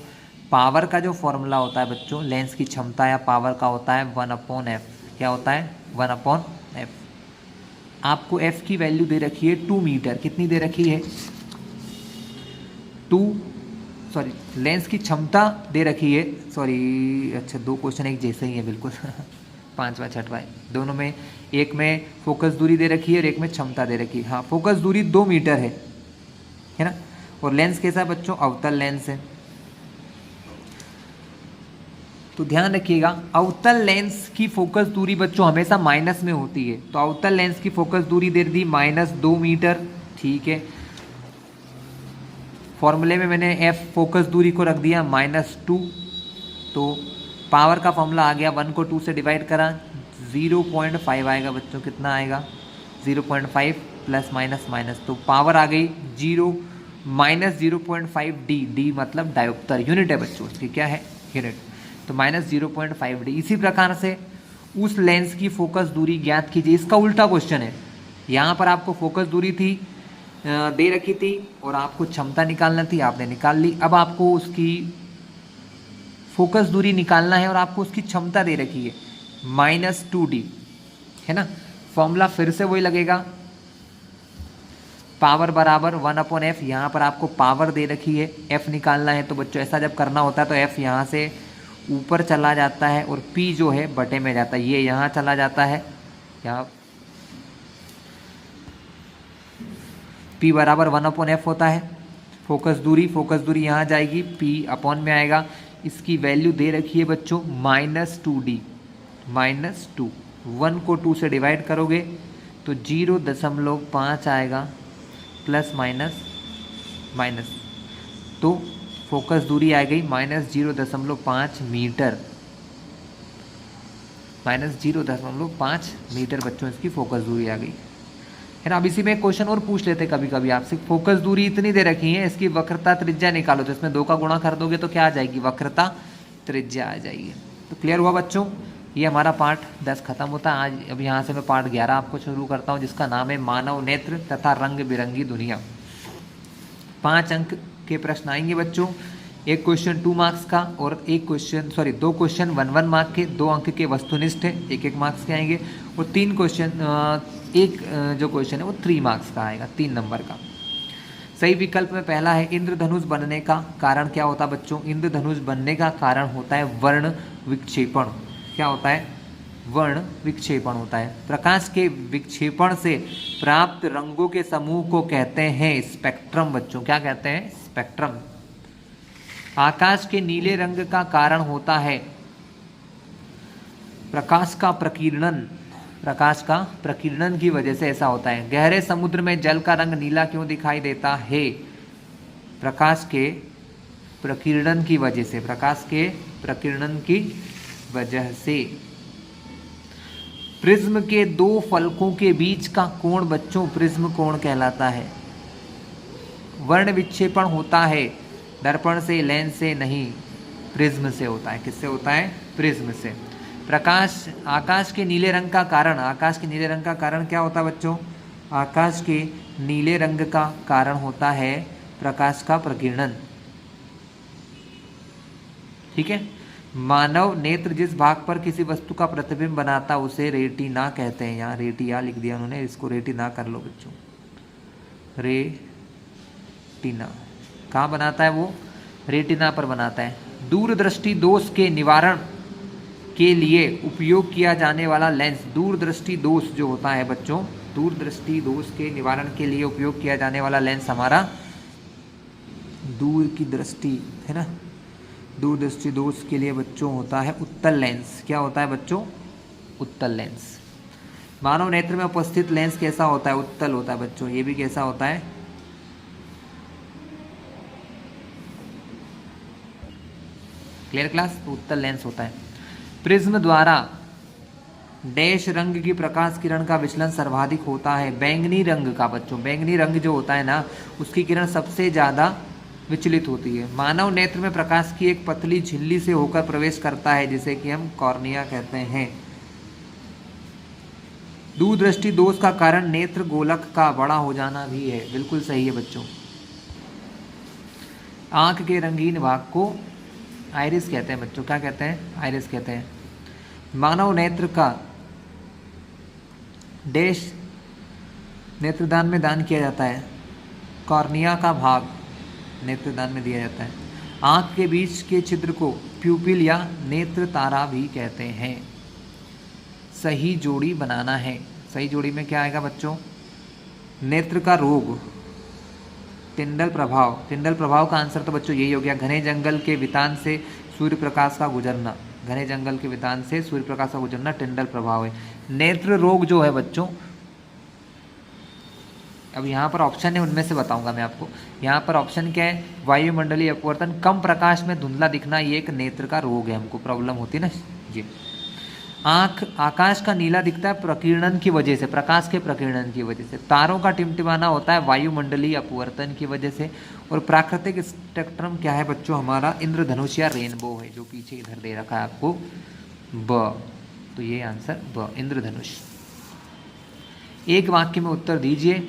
पावर का जो फॉर्मूला होता है बच्चों लेंस की क्षमता या पावर का होता है 1/f। क्या होता है? 1/f। आपको f की वैल्यू दे रखी है 2 मीटर। कितनी दे रखी है? लेंस की क्षमता दे रखी है, अच्छा 2 क्वेश्चन एक जैसे ही है बिल्कुल 5वां 6वां दोनों में, एक में फोकस दूरी दे रखी है और एक में क्षमता दे रखी है। हाँ, फोकस दूरी 2 मीटर है ना, और लेंस कैसा है बच्चों? अवतल लेंस है। तो ध्यान रखिएगा, अवतल लेंस की फोकस दूरी बच्चों हमेशा माइनस में होती है। तो अवतल लेंस की फोकस दूरी दे दी -2 मीटर। ठीक है, फॉर्मूले में मैंने f फोकस दूरी को रख दिया -2, तो पावर का फॉर्मूला आ गया, 1 को 2 से डिवाइड करा 0.5 आएगा बच्चों। कितना आएगा? 0.5 प्लस माइनस माइनस, तो पावर आ गई 0.5 d मतलब डायोप्टर, यूनिट है बच्चों उसकी। क्या है? यूनिट। तो -0.5 d। इसी प्रकार से उस लेंस की फोकस दूरी ज्ञात कीजिए। इसका उल्टा क्वेश्चन है, यहाँ पर आपको फोकस दूरी थी दे रखी थी और आपको क्षमता निकालना थी, आपने निकाल ली। अब आपको उसकी फोकस दूरी निकालना है और आपको उसकी क्षमता दे रखी है -2d, है ना। फॉर्मूला फिर से वही लगेगा, पावर बराबर 1/f। यहाँ पर आपको पावर दे रखी है, f निकालना है। तो बच्चों ऐसा जब करना होता है तो f यहाँ से ऊपर चला जाता है और P जो है बटे में जाता है, ये यहाँ चला जाता है, यहाँ P बराबर 1/f होता है। फोकस दूरी यहाँ जाएगी, P अपॉन में आएगा, इसकी वैल्यू दे रखी है बच्चों -2D, -2, 1 को 2 से डिवाइड करोगे तो 0.5 आएगा, प्लस माइनस, तो फोकस दूरी आ गई -0.5 मीटर, -0.5 मीटर बच्चों इसकी फोकस दूरी आ गई है ना। अब इसी में एक क्वेश्चन और पूछ लेते कभी कभी आपसे, फोकस दूरी इतनी दे रखी है, इसकी वक्रता त्रिज्या निकालो, तो इसमें 2 का गुणा कर दोगे तो क्या आ जाएगी, वक्रता त्रिज्या आ जाएगी। तो क्लियर हुआ बच्चों, ये हमारा पार्ट 10 खत्म होता है आज। अब यहाँ से मैं पार्ट 11 आपको शुरू करता हूँ, जिसका नाम है मानव नेत्र तथा रंग बिरंगी दुनिया। 5 अंक के प्रश्न आएंगे बच्चों, एक क्वेश्चन 2 मार्क्स का और 2 क्वेश्चन 1 मार्क के, 2 अंक के वस्तुनिष्ठ है, 1 मार्क्स के आएंगे, और 3 क्वेश्चन, जो क्वेश्चन है वो 3 मार्क्स का आएगा, 3 नंबर का। सही विकल्प में पहला है, इंद्रधनुष बनने का कारण क्या होता है बच्चों, इंद्रधनुष बनने का कारण होता है वर्ण विक्षेपण। क्या होता है, वर्ण विक्षेपण होता है। प्रकाश के विक्षेपण से प्राप्त रंगों के समूह को कहते हैं स्पेक्ट्रम बच्चों, क्या कहते हैं, स्पेक्ट्रम। आकाश के नीले रंग का कारण होता है प्रकाश का प्रकीर्णन, प्रकाश का प्रकीर्णन की वजह से ऐसा होता है। गहरे समुद्र में जल का रंग नीला क्यों दिखाई देता है, प्रकाश के प्रकीर्णन की वजह से, प्रकाश के प्रकीर्णन की वजह से। प्रिज्म के 2 फलकों के बीच का कोण बच्चों प्रिज्म कोण कहलाता है। वर्ण विक्षेपण होता है दर्पण से, लेंस से नहीं, प्रिज्म से होता है। किससे होता है, प्रिज्म से। प्रकाश, आकाश के नीले रंग का कारण, आकाश के नीले रंग का कारण क्या होता है बच्चों, आकाश के नीले रंग का कारण होता है प्रकाश का प्रकीर्णन, ठीक है। मानव नेत्र जिस भाग पर किसी वस्तु का प्रतिबिंब बनाता उसे रेटिना कहते हैं। यहाँ रेटिया लिख दिया उन्होंने, इसको रेटिना कर लो बच्चों, रेटिना कहाँ बनाता है वो, रेटिना पर बनाता है। दूरदृष्टि दोष के निवारण के लिए उपयोग किया जाने वाला लेंस, दूरदृष्टि दोष जो होता है बच्चों, दूरदृष्टि दोष के निवारण के लिए उपयोग किया जाने वाला लेंस हमारा दूर की दृष्टि है ना, दूरदृष्टि दोष के लिए बच्चों होता है उत्तल लेंस। क्या होता है बच्चों, उत्तल लेंस। मानव नेत्र में उपस्थित लेंस कैसा होता है, उत्तल होता है बच्चों। ये भी कैसा होता है, क्लियर क्लास, तो उत्तल लेंस होता है। प्रिज्म द्वारा डैश रंग की प्रकाश किरण का विचलन सर्वाधिक होता है बैंगनी रंग का बच्चों। बैंगनी रंग जो होता है ना, उसकी किरण सबसे ज़्यादा विचलित होती है। मानव नेत्र में प्रकाश की एक पतली झिल्ली से होकर प्रवेश करता है, जिसे कि हम कॉर्निया कहते हैं। दूरदृष्टि दोष का कारण नेत्र गोलक का बड़ा हो जाना भी है, बिल्कुल सही है बच्चों। आंख के रंगीन भाग को आइरिस कहते हैं बच्चों, क्या कहते हैं, आइरिस कहते हैं। मानव नेत्र का डैश नेत्रदान में दान किया जाता है, कॉर्निया का भाग नेत्रदान में दिया जाता है। आंख के बीच के छिद्र को प्यूपिल या नेत्र तारा भी कहते हैं। सही जोड़ी बनाना है, सही जोड़ी में क्या आएगा बच्चों, नेत्र का रोग, टिंडल प्रभाव। टिंडल प्रभाव का आंसर तो बच्चों यही हो गया, घने जंगल के वितान से सूर्य प्रकाश का गुजरना, घने जंगल के वितान से सूर्य प्रकाश का गुजरना टिंडल प्रभाव है। नेत्र रोग जो है बच्चों, अब यहाँ पर ऑप्शन है, उनमें से बताऊंगा मैं आपको। यहाँ पर ऑप्शन क्या है, वायुमंडलीय अपवर्तन, कम प्रकाश में धुंधला दिखना, ये एक नेत्र का रोग है, हमको प्रॉब्लम होती है ना ये। आँख, आकाश का नीला दिखता है प्रकीर्णन की वजह से, प्रकाश के प्रकीर्णन की वजह से। तारों का टिमटिमाना होता है वायुमंडलीय अपवर्तन की वजह से। और प्राकृतिक स्पेक्ट्रम क्या है बच्चों, हमारा इंद्रधनुष या रेनबो है, जो पीछे इधर दे रखा है आपको ब, तो ये आंसर ब, इंद्रधनुष। एक वाक्य में उत्तर दीजिए।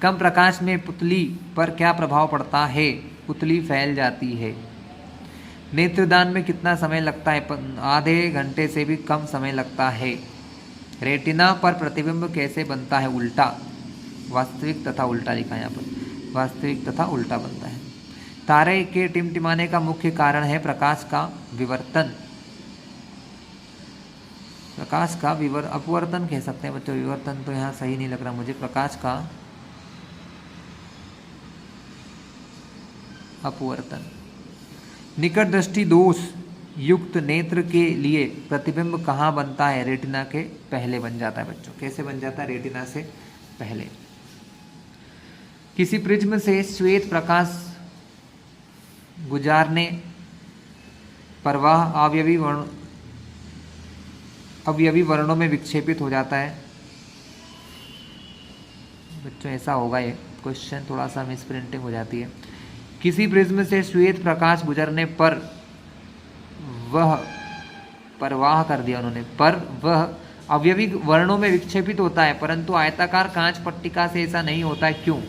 कम प्रकाश में पुतली पर क्या प्रभाव पड़ता है, पुतली फैल जाती है। नेत्रदान में कितना समय लगता है, आधे घंटे से भी कम समय लगता है। रेटिना पर प्रतिबिंब कैसे बनता है, उल्टा, वास्तविक तथा उल्टा लिखा है यहाँ पर, वास्तविक तथा उल्टा बनता है। तारे के टिमटिमाने का मुख्य कारण है प्रकाश का विवर्तन। प्रकाश का अपवर्तन कह सकते हैं बच्चों, विवर्तन तो यहाँ सही नहीं लग रहा मुझे। प्रकाश का अपवर्तन। निकट दृष्टि दोष युक्त नेत्र के लिए प्रतिबिंब कहाँ बनता है? रेटिना के पहले बन जाता है बच्चों। कैसे बन जाता है? रेटिना से पहले। किसी प्रिज्म से श्वेत प्रकाश गुजारने पर वह अवयवी वर्णों में विक्षेपित हो जाता है। बच्चों ऐसा होगा, ये क्वेश्चन थोड़ा सा मिस प्रिंटिंग हो जाती है। किसी प्रिज्म से श्वेत प्रकाश गुजरने पर वह कर दिया उन्होंने, पर वह अवयवी वर्णों में विक्षेपित होता है, परंतु आयताकार कांच पट्टिका से ऐसा नहीं होता है। क्यों?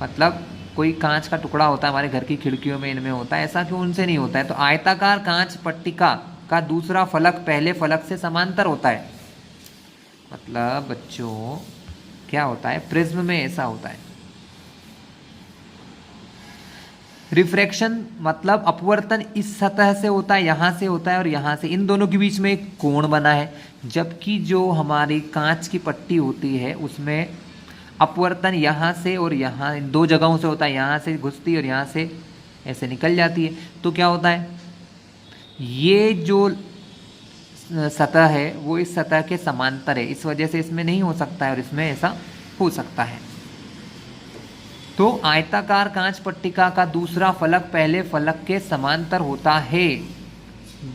मतलब कोई कांच का टुकड़ा होता है हमारे घर की खिड़कियों में, इनमें होता है, ऐसा क्यों उनसे नहीं होता है? तो आयताकार कांच पट्टिका का दूसरा फलक पहले फलक से समांतर होता है। मतलब बच्चों क्या होता है? प्रिज्म में ऐसा होता है। रिफ्रैक्शन मतलब अपवर्तन इस सतह से होता है, यहाँ से होता है और यहाँ से, इन दोनों के बीच में एक कोण बना है। जबकि जो हमारी कांच की पट्टी होती है उसमें अपवर्तन यहाँ से और यहाँ, इन दो जगहों से होता है। यहाँ से घुसती है और यहाँ से ऐसे निकल जाती है। तो क्या होता है? ये जो सतह है वो इस सतह के समांतर है, इस वजह से इसमें नहीं हो सकता है और इसमें ऐसा हो सकता है। तो आयताकार कांच पट्टिका का दूसरा फलक पहले फलक के समांतर होता है।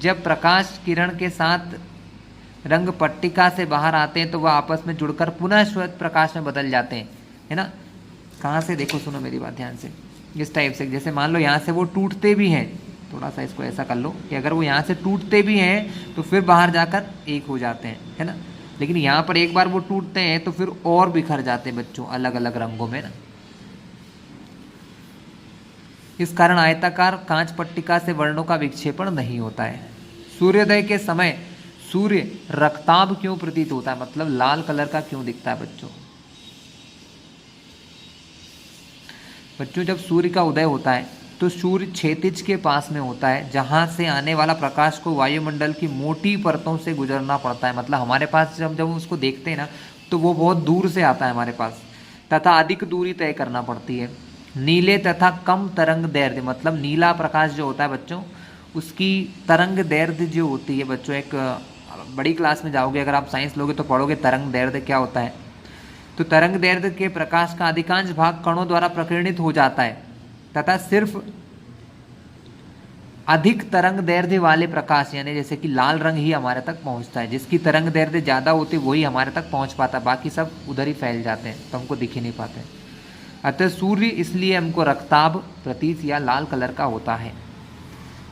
जब प्रकाश किरण के साथ रंग पट्टिका से बाहर आते हैं तो वह आपस में जुड़कर पुनः श्वेत प्रकाश में बदल जाते हैं, है ना? कहाँ से? देखो, सुनो मेरी बात ध्यान से। इस टाइप से, जैसे मान लो यहाँ से वो टूटते भी हैं, थोड़ा सा इसको ऐसा कर लो कि अगर वो यहाँ से टूटते भी हैं तो फिर बाहर जाकर एक हो जाते हैं, है ना? लेकिन यहाँ पर एक बार वो टूटते हैं तो फिर और बिखर जाते हैं बच्चों, अलग अलग रंगों में ना। इस कारण आयताकार कांच पट्टिका से वर्णों का विक्षेपण नहीं होता है। सूर्योदय के समय सूर्य रक्ताभ क्यों प्रतीत होता है? मतलब लाल कलर का क्यों दिखता है बच्चों? बच्चों जब सूर्य का उदय होता है तो सूर्य क्षैतिज के पास में होता है, जहां से आने वाला प्रकाश को वायुमंडल की मोटी परतों से गुजरना पड़ता है। मतलब हमारे पास जब उसको देखते हैं ना तो वो बहुत दूर से आता है हमारे पास, तथा अधिक दूरी तय करना पड़ती है। नीले तथा कम तरंग दैर्ध्य, मतलब नीला प्रकाश जो होता है बच्चों, उसकी तरंग दैर्ध्य जो होती है बच्चों, एक बड़ी क्लास में जाओगे अगर आप साइंस लोगे तो पढ़ोगे तरंग दैर्ध्य क्या होता है। तो तरंग दैर्ध्य के प्रकाश का अधिकांश भाग कणों द्वारा प्रकीर्णित हो जाता है, तथा सिर्फ अधिक तरंग दैर्ध्य वाले प्रकाश, यानी जैसे कि लाल रंग ही हमारे तक पहुंचता है। जिसकी तरंग दैर्ध्य ज़्यादा होती है वही हमारे तक पहुंच पाता है, बाकी सब उधर ही फैल जाते हैं तो हमको दिख ही नहीं पाते। अतः सूर्य इसलिए हमको रक्ताभ प्रतीत या लाल कलर का होता है।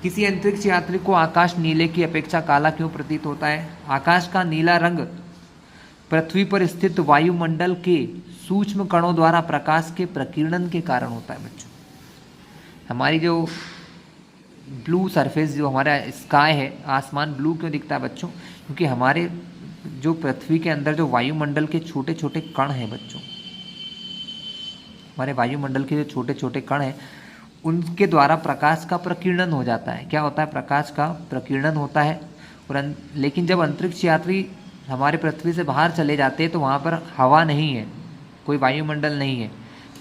किसी अंतरिक्ष यात्री को आकाश नीले की अपेक्षा काला क्यों प्रतीत होता है? आकाश का नीला रंग पृथ्वी पर स्थित वायुमंडल के सूक्ष्म कणों द्वारा प्रकाश के प्रकीर्णन के कारण होता है बच्चों। हमारी जो ब्लू सरफेस, जो हमारा स्काई है, आसमान ब्लू क्यों दिखता है बच्चों? क्योंकि हमारे जो पृथ्वी के अंदर जो वायुमंडल के छोटे छोटे कण हैं बच्चों, हमारे वायुमंडल के जो छोटे छोटे कण हैं उनके द्वारा प्रकाश का प्रकीर्णन हो जाता है। क्या होता है? प्रकाश का प्रकीर्णन होता है। और लेकिन जब अंतरिक्ष यात्री हमारे पृथ्वी से बाहर चले जाते हैं तो वहाँ पर हवा नहीं है, कोई वायुमंडल नहीं है,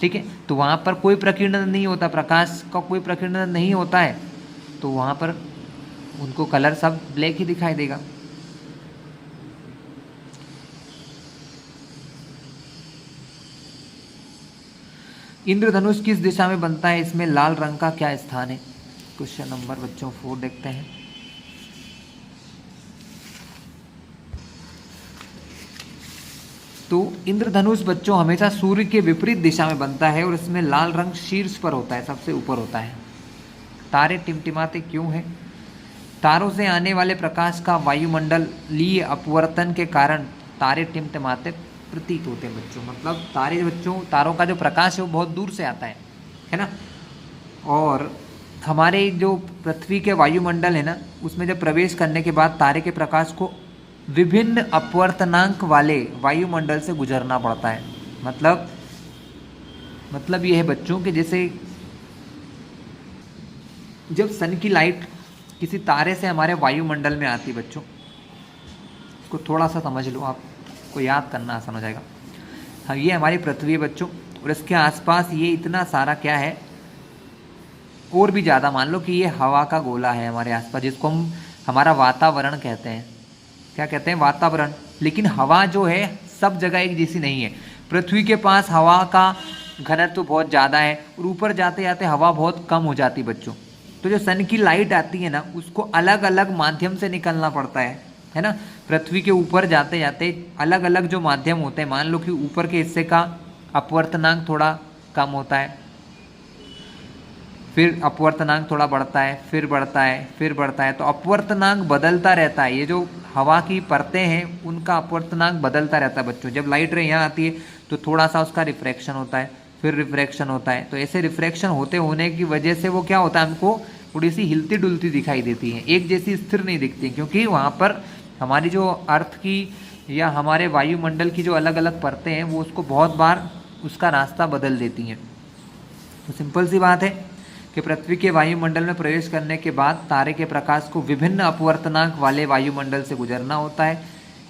ठीक है? तो वहाँ पर कोई प्रकीर्णन नहीं होता, प्रकाश का कोई प्रकीर्णन नहीं होता है, तो वहाँ पर उनको कलर सब ब्लैक ही दिखाई देगा। इंद्रधनुष किस दिशा में बनता है? इसमें लाल रंग का क्या स्थान है? क्वेश्चन नंबर बच्चों 4 देखते हैं। तो इंद्रधनुष बच्चों हमेशा सूर्य के विपरीत दिशा में बनता है और इसमें लाल रंग शीर्ष पर होता है, सबसे ऊपर होता है। तारे टिमटिमाते क्यों हैं? तारों से आने वाले प्रकाश का वायुमंडलीय अपवर्तन के कारण तारे टिमटिमाते प्रतीत होते हैं बच्चों। मतलब तारे बच्चों, तारों का जो प्रकाश है वो बहुत दूर से आता है ना? और हमारे जो पृथ्वी के वायुमंडल है ना, उसमें जब प्रवेश करने के बाद तारे के प्रकाश को विभिन्न अपवर्तनांक वाले वायुमंडल से गुजरना पड़ता है। मतलब ये है बच्चों कि जैसे जब सन की लाइट किसी तारे से हमारे वायुमंडल में आती है बच्चों, इसको थोड़ा सा समझ लो, आपको याद करना आसान हो जाएगा। हाँ, ये हमारी पृथ्वी है बच्चों, और इसके आसपास ये इतना सारा क्या है, और भी ज़्यादा मान लो कि ये हवा का गोला है हमारे आसपास, जिसको हम हमारा वातावरण कहते हैं। क्या कहते हैं? वातावरण। लेकिन हवा जो है सब जगह एक जैसी नहीं है। पृथ्वी के पास हवा का घनत्व तो बहुत ज़्यादा है, और ऊपर जाते जाते हवा बहुत कम हो जाती है बच्चों। तो जो सन की लाइट आती है ना, उसको अलग अलग माध्यम से निकलना पड़ता है ना। पृथ्वी के ऊपर जाते जाते अलग अलग जो माध्यम होते हैं, मान लो कि ऊपर के हिस्से का अपवर्तनांक थोड़ा कम होता है, फिर अपवर्तनांक थोड़ा बढ़ता है, फिर बढ़ता है, फिर बढ़ता है, तो अपवर्तनांक बदलता रहता है। ये जो हवा की परतें हैं उनका अपवर्तनांक बदलता रहता है बच्चों। जब लाइट रे यहाँ आती है तो थोड़ा सा उसका रिफ्रैक्शन होता है, फिर रिफ्रैक्शन होता है। तो ऐसे रिफ्रैक्शन होने की वजह से वो क्या होता है, हमको थोड़ी सी हिलती डुलती दिखाई देती है, एक जैसी स्थिर नहीं दिखती, क्योंकि वहाँ पर हमारी जो अर्थ की या हमारे वायुमंडल की जो अलग अलग परतें हैं वो उसको बहुत बार उसका रास्ता बदल देती हैं। तो सिंपल सी बात है कि पृथ्वी के वायुमंडल में प्रवेश करने के बाद तारे के प्रकाश को विभिन्न अपवर्तनांक वाले वायुमंडल से गुजरना होता है,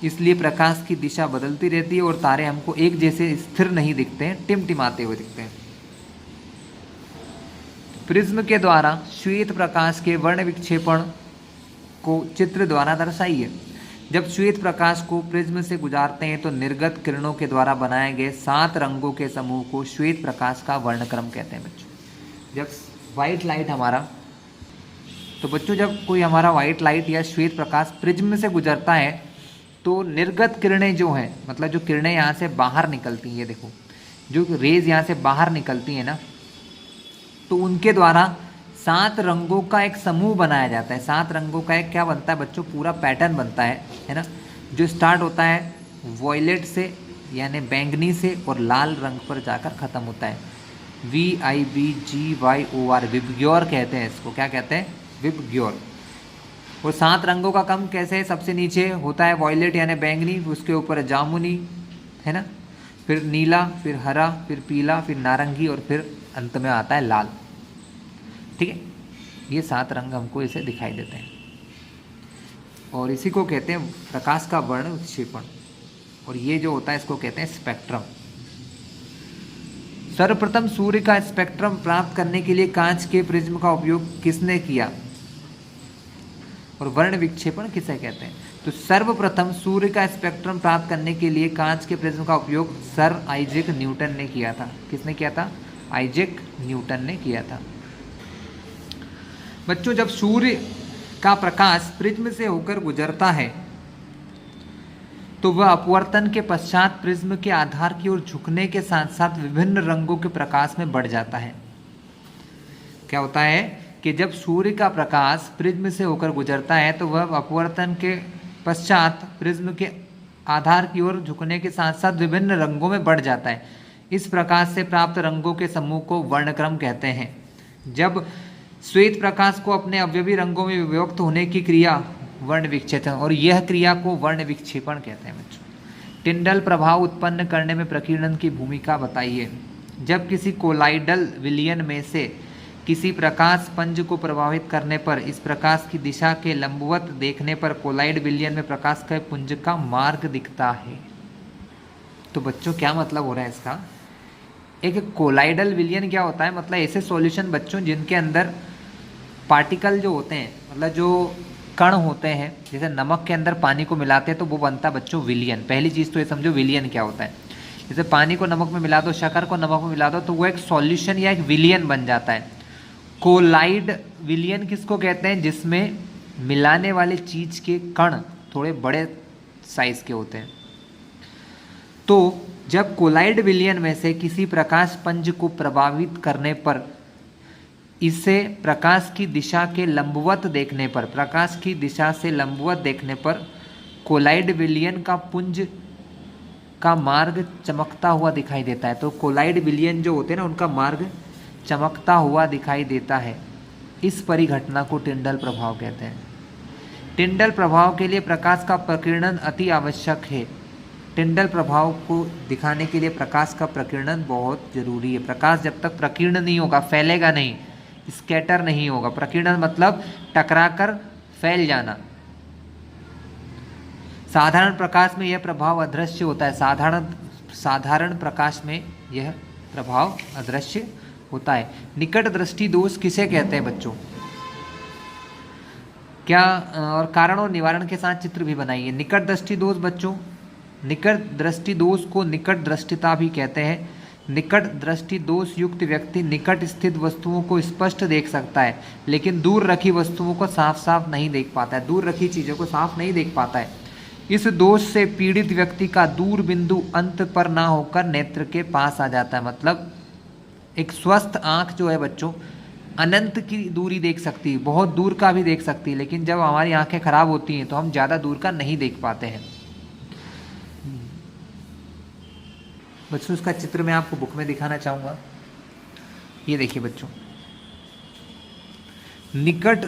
इसलिए प्रकाश की दिशा बदलती रहती है और तारे हमको एक जैसे स्थिर नहीं दिखते हैं, टिमटिमाते हुए दिखते हैं। प्रिज्म के द्वारा श्वेत प्रकाश के वर्ण विक्षेपण को चित्र द्वारा दर्शाइए। जब श्वेत प्रकाश को प्रिज्म से गुजारते हैं तो निर्गत किरणों के द्वारा बनाए गए 7 रंगों के समूह को श्वेत प्रकाश का वर्णक्रम कहते हैं बच्चों। जब वाइट लाइट हमारा, तो बच्चों जब कोई हमारा वाइट लाइट या श्वेत प्रकाश प्रिज्म से गुजरता है तो निर्गत किरणें जो हैं, मतलब जो किरणें यहाँ से बाहर निकलती हैं, ये देखो जो रेज यहाँ से बाहर निकलती हैं ना, तो उनके द्वारा 7 रंगों का एक समूह बनाया जाता है। 7 रंगों का एक क्या बनता है बच्चों, पूरा पैटर्न बनता है ना, जो स्टार्ट होता है वॉयलेट से यानी बैंगनी से और लाल रंग पर जाकर ख़त्म होता है। VIBGYOR, विबग्योर कहते हैं इसको। क्या कहते हैं? विबग्योर। और 7 रंगों का क्रम कैसे है, सबसे नीचे होता है वॉयलेट यानी बैंगनी, उसके ऊपर जामुनी, है ना, फिर नीला, फिर हरा, फिर पीला, फिर नारंगी और फिर अंत में आता है लाल। ठीक है, ये 7 रंग हमको इसे दिखाई देते हैं और इसी को कहते हैं प्रकाश का वर्ण विक्षेपण। और ये जो होता है इसको कहते हैं स्पेक्ट्रम। सर्वप्रथम सूर्य का स्पेक्ट्रम प्राप्त करने के लिए कांच के प्रिज्म का उपयोग किसने किया और वर्ण विक्षेपण किसे कहते हैं? तो सर्वप्रथम सूर्य का स्पेक्ट्रम प्राप्त करने के लिए कांच के प्रिज्म का उपयोग सर आइजैक न्यूटन ने किया था। किसने किया था? आइजैक न्यूटन ने किया था। बच्चों जब सूर्य का प्रकाश प्रिज्म से होकर गुजरता है तो वह अपवर्तन के पश्चात प्रिज्म के आधार की ओर झुकने के साथ साथ विभिन्न रंगों के प्रकाश में बढ़ जाता है। क्या होता है कि जब सूर्य का प्रकाश प्रिज्म से होकर गुजरता है तो वह अपवर्तन के पश्चात प्रिज्म के आधार की ओर झुकने के साथ साथ विभिन्न रंगों में बढ़ जाता है। इस प्रकाश से प्राप्त रंगों के समूह को वर्णक्रम कहते हैं। जब श्वेत प्रकाश को अपने अवयवी रंगों में विभक्त होने की क्रिया वर्ण विक्षेपण, और यह क्रिया को वर्ण विक्षेपण कहते हैं बच्चों। टिंडल प्रभाव उत्पन्न करने में प्रकीर्णन की भूमिका बताइए। जब किसी कोलाइडल विलयन में से किसी प्रकाश पंज को प्रभावित करने पर इस प्रकाश की दिशा के लंबवत देखने पर कोलाइड विलयन में प्रकाश के पुंज का मार्ग दिखता है। तो बच्चों क्या मतलब हो रहा है इसका? एक कोलाइडल विलयन क्या होता है? मतलब ऐसे सॉल्यूशन बच्चों जिनके अंदर पार्टिकल जो होते हैं, मतलब जो कण होते हैं, जैसे नमक के अंदर पानी को मिलाते हैं तो वो बनता है बच्चों विलयन। पहली चीज़ तो ये समझो विलयन क्या होता है। जैसे पानी को नमक में मिला दो, शक्कर को नमक में मिला दो तो वो एक सॉल्यूशन या एक विलयन बन जाता है। कोलाइड विलयन किसको कहते हैं? जिसमें मिलाने वाली चीज़ के कण थोड़े बड़े साइज के होते हैं। तो जब कोलाइड विलयन में से किसी प्रकाश पंज को प्रभावित करने पर इसे प्रकाश की दिशा के लंबवत देखने पर, प्रकाश की दिशा से लंबवत देखने पर कोलाइड विलयन का पुंज का मार्ग चमकता हुआ दिखाई देता है। तो कोलाइड विलयन जो होते हैं ना, उनका मार्ग चमकता हुआ दिखाई देता है। इस परिघटना को टिंडल प्रभाव कहते हैं। टिंडल प्रभाव के लिए प्रकाश का प्रकीर्णन अति आवश्यक है। टिंडल प्रभाव को दिखाने के लिए प्रकाश का प्रकीर्णन बहुत जरूरी है। प्रकाश जब तक प्रकीर्ण नहीं होगा, फैलेगा नहीं, स्कैटर नहीं होगा। प्रकीर्णन मतलब टकराकर फैल जाना। साधारण प्रकाश में यह प्रभाव अदृश्य होता है। साधारण प्रकाश में यह प्रभाव अदृश्य होता है। निकट दृष्टि दोष किसे कहते हैं बच्चों? क्या और कारण और निवारण के साथ चित्र भी बनाइए। निकट दृष्टि दोष बच्चों, निकट दृष्टि दोष को निकट दृष्टिता भी कहते हैं। निकट दृष्टि दोष युक्त व्यक्ति निकट स्थित वस्तुओं को स्पष्ट देख सकता है, लेकिन दूर रखी वस्तुओं को साफ साफ नहीं देख पाता है। दूर रखी चीज़ों को साफ नहीं देख पाता है। इस दोष से पीड़ित व्यक्ति का दूर बिंदु अंत पर ना होकर नेत्र के पास आ जाता है। मतलब एक स्वस्थ आंख जो है बच्चों अनंत की दूरी देख सकती है, बहुत दूर का भी देख सकती है, लेकिन जब हमारी आंखें खराब होती हैं तो हम ज़्यादा दूर का नहीं देख पाते हैं। बच्चों इसका चित्र मैं आपको बुक में दिखाना चाहूँगा। ये देखिए बच्चों, निकट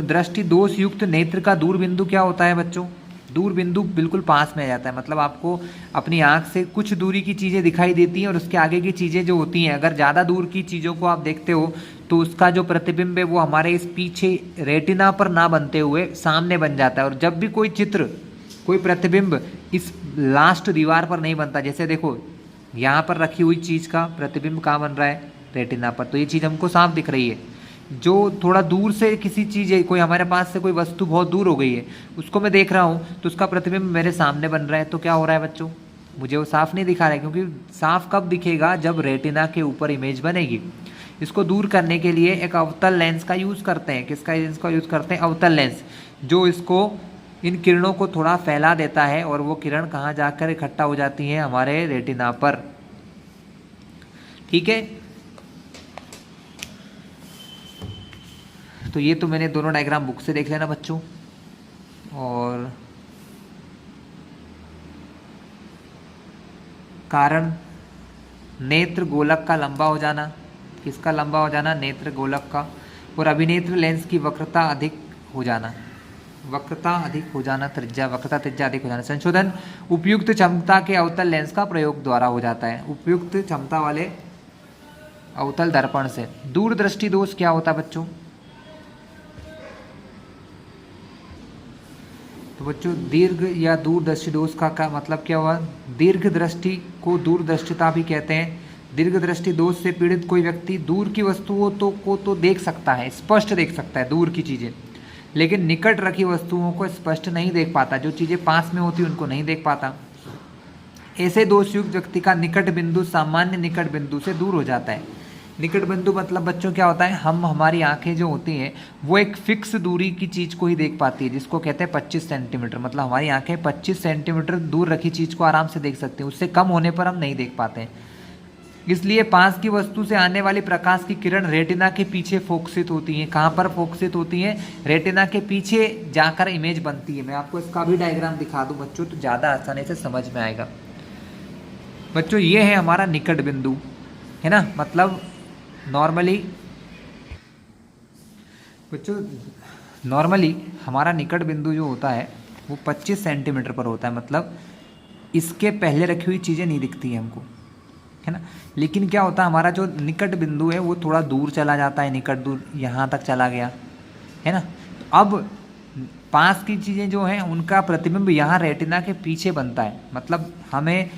दृष्टि दोष युक्त नेत्र का दूर बिंदु क्या होता है बच्चों? दूर बिंदु बिल्कुल पास में आ जाता है। मतलब आपको अपनी आंख से कुछ दूरी की चीज़ें दिखाई देती हैं और उसके आगे की चीज़ें जो होती हैं, अगर ज़्यादा दूर की चीज़ों को आप देखते हो तो उसका जो प्रतिबिंब है वो हमारे इस पीछे रेटिना पर ना बनते हुए सामने बन जाता है। और जब भी कोई चित्र, कोई प्रतिबिंब इस लास्ट दीवार पर नहीं बनता, जैसे देखो यहाँ पर रखी हुई चीज़ का प्रतिबिंब कहाँ बन रहा है? रेटिना पर। तो ये चीज़ हमको साफ दिख रही है। जो थोड़ा दूर से किसी चीज़ है, कोई हमारे पास से कोई वस्तु बहुत दूर हो गई है, उसको मैं देख रहा हूँ तो उसका प्रतिबिंब मेरे सामने बन रहा है, तो क्या हो रहा है बच्चों? मुझे वो साफ नहीं दिखा रहा है, क्योंकि साफ कब दिखेगा? जब रेटिना के ऊपर इमेज बनेगी। इसको दूर करने के लिए एक अवतल लेंस का यूज़ करते हैं। किसका लेंस का यूज़ करते हैं? अवतल लेंस, जो इसको इन किरणों को थोड़ा फैला देता है और वो किरण कहाँ जाकर इकट्ठा हो जाती हैं? हमारे रेटिना पर। ठीक है, तो ये तो मैंने दोनों डायग्राम बुक से देख लेना बच्चों। और कारण, नेत्र गोलक का लंबा हो जाना। किसका लंबा हो जाना? नेत्र गोलक का। और अभिनेत्र लेंस की वक्रता अधिक हो जाना। वक्रता अधिक हो जाना, त्रिज्या, वक्रता त्रिज्या अधिक हो जाना। संशोधन उपयुक्त क्षमता के अवतल लेंस का प्रयोग द्वारा हो जाता है। उपयुक्त क्षमता वाले अवतल दर्पण से। दूरदृष्टि दोष क्या होता है बच्चों? तो बच्चों दीर्घ या दूरदृष्टि दोष का मतलब क्या हुआ? दीर्घ दृष्टि को दूरदृष्टिता भी कहते हैं। दीर्घ दृष्टि दोष से पीड़ित कोई व्यक्ति दूर की वस्तुओं को तो देख सकता है, स्पष्ट देख सकता है दूर की चीज़ें, लेकिन निकट रखी वस्तुओं को स्पष्ट नहीं देख पाता। जो चीज़ें पास में होती उनको नहीं देख पाता। ऐसे दोषयुक्त व्यक्ति का निकट बिंदु सामान्य निकट बिंदु से दूर हो जाता है। निकट बिंदु मतलब बच्चों क्या होता है? हमारी आंखें जो होती हैं वो एक फिक्स दूरी की चीज़ को ही देख पाती है, जिसको कहते हैं 25 सेंटीमीटर। मतलब हमारी आंखें 25 सेंटीमीटर दूर रखी चीज़ को आराम से देख सकती हैं, उससे कम होने पर हम नहीं देख पाते हैं। इसलिए पास की वस्तु से आने वाली प्रकाश की किरण रेटिना के पीछे फोकसित होती हैं। कहाँ पर फोकसित होती हैं? रेटिना के पीछे जाकर इमेज बनती है। मैं आपको इसका भी डायग्राम दिखा दूँ बच्चों, तो ज़्यादा आसानी से समझ में आएगा। बच्चों ये है हमारा निकट बिंदु, है ना? मतलब नॉर्मली हमारा निकट बिंदु जो होता है वो 25 सेंटीमीटर पर होता है। मतलब इसके पहले रखी हुई चीज़ें नहीं दिखती हैं हमको, है ना? लेकिन क्या होता है, हमारा जो निकट बिंदु है वो थोड़ा दूर चला जाता है। निकट दूर यहाँ तक चला गया, है ना? तो अब पास की चीज़ें जो हैं उनका प्रतिबिंब यहाँ रेटिना के पीछे बनता है। मतलब हमें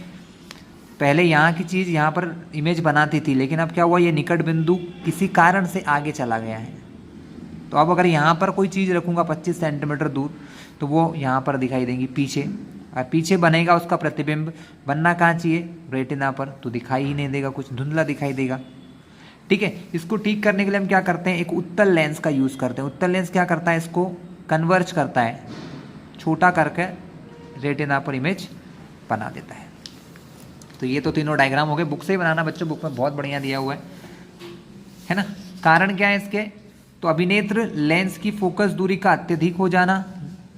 पहले यहाँ की चीज़ यहाँ पर इमेज बनाती थी, लेकिन अब क्या हुआ? ये निकट बिंदु किसी कारण से आगे चला गया है। तो अब अगर यहाँ पर कोई चीज़ रखूँगा 25 सेंटीमीटर दूर, तो वो यहाँ पर दिखाई देंगी पीछे, और पीछे बनेगा उसका प्रतिबिंब। बनना कहाँ चाहिए? रेटिना पर। तो दिखाई ही नहीं देगा, कुछ धुंधला दिखाई देगा। ठीक है, इसको ठीक करने के लिए हम क्या करते हैं? एक उत्तल लेंस का यूज़ करते हैं। उत्तल लेंस क्या करता है? इसको कन्वर्ज करता है, छोटा करके रेटिना पर इमेज बना देता है। तो ये तो तीनों डायग्राम हो गए। बुक से ही बनाना बच्चों, बुक में बहुत बढ़िया दिया हुआ है ना? कारण क्या है इसके? तो अभिनेत्र लेंस की फोकस दूरी का अत्यधिक हो जाना।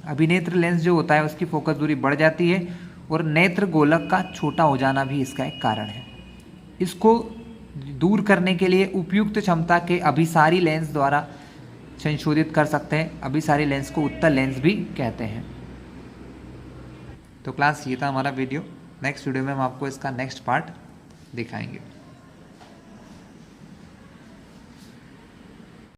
अभिनेत्र लेंस जो होता है उसकी फोकस दूरी बढ़ जाती है, और नेत्र गोलक का छोटा हो जाना भी इसका एक कारण है। इसको दूर करने के लिए उपयुक्त क्षमता के अभिसारी लेंस द्वारा संशोधित कर सकते हैं। अभिसारी लेंस को उत्तल लेंस भी कहते हैं। तो क्लास ये था हमारा वीडियो। नेक्स्ट वीडियो में हम आपको इसका नेक्स्ट पार्ट दिखाएंगे।